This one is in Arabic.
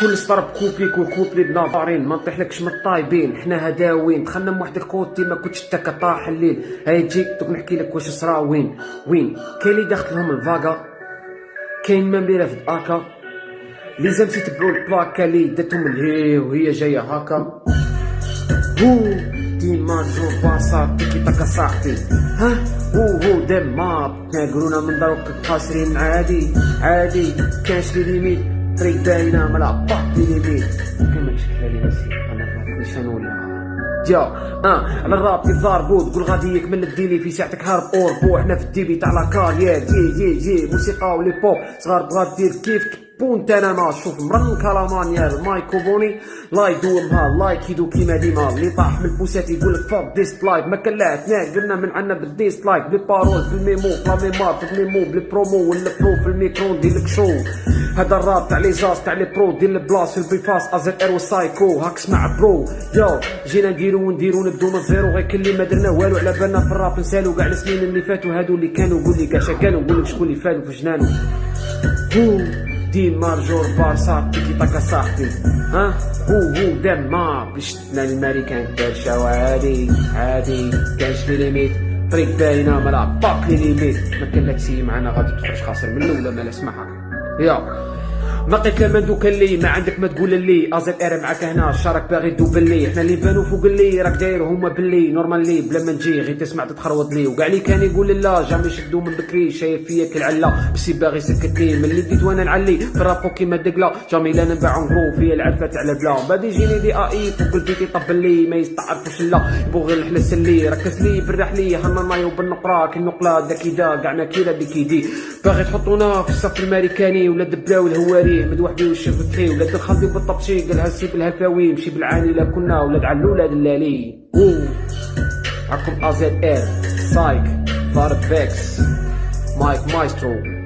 كل ضرب كوبلي كل كوبلي بنظارين ما نطيحلكش من الطايبين، حنا هداوين دخلنا من واحد الكوتي ما كنتش تا كطاح الليل. هاي تجيك دوك نحكي لك واش صرا وين كاين اللي داخلهم الفاكا، كاين ما مديره في اكا لي زام تيتبعوا البلاكا اللي داتهم الهي وهي جايه هكا. ديما نشوف باصات كي تاكا صاحبي ها هو ديما ناقرونا من دروك قاصرين عادي كاش لي ليميت طريق باينه ملا باك لي ليميت كما شكل لي نسيت انا نيشان ولا جا على الراب يضاربو تقول غادي يكمل الديلي في ساعتك هارب اوربو. احنا في الديبي تاع لاكار يا موسيقى ولي بوب صغار بغا دير كيف بونت انا ما شوف مرن كلامان يا المايكو بوني لاي دومها لايك يدو كيما ديما اللي طاح من البوسات يقول لك فوق ديسلايك ما كلاتنا قلنا من عنا بالديسلايك بالبارول في الميمو في الميمار في الميمو بالبرومو ولا برو في الميكرو ندير لك شو. هذا الراب تاع لي زاز تاع لي برو دير البلاص في البيفاس ازيت ايرو سايكو هاك اسمع برو يو جينا نديرو نبدو من الزيرو غير كل ما درنا والو على بالنا في الراب نسالو كاع السنين اللي فاتوا هادو اللي كانوا قول لي كاع شكانو نقول لك شكون اللي فادو في جنانو. ديما رجور بارسا تيكي تاكا صاحبي ها هو ديما بشتنا الامريكان ترشاو عادي كاش في ليميت طريق باينه ملا باك لي ليميت ما كان لك شي معنا غادي تخرج خاسر من الاولى مالا اسمعها يا باقي كمان دوك اللي ما عندك ما تقول اللي ازيت ار معاك هنا الشارك باغي دوب اللي احنا اللي بانو فوق اللي راك داير هما باللي نورمال لي بلا ما نجي غير تسمع تتخروط لي وكاع اللي كان يقول لا جامي شدو من بكري شايف فيا كالعلا بسي باغي سكت لي من اللي بديت وانا نعلي في الرابو كيما دقلا جامي لا نباع نغرو فيا العرفه تاع البلا بعد يجيني دي اي فوق البيت يطبل لي ما يستعرفوش لا يبغوا غير الحلس اللي ركز لي بالرح لي هنا مايو بالنقره كي النقله داكي دا كاع ما كيلا بكيدي باغي تحطونا في الصف الامريكاني ولا دبلاو الهواري مدوحدي وشفتي ولا تخلدي بالطبشي قالها سيب الهفاوي مشي بالعاني لا كنا ولاد علو ولاد اللالي. معكم ازيت ار سايك فارد فيكس مايك مايسترو.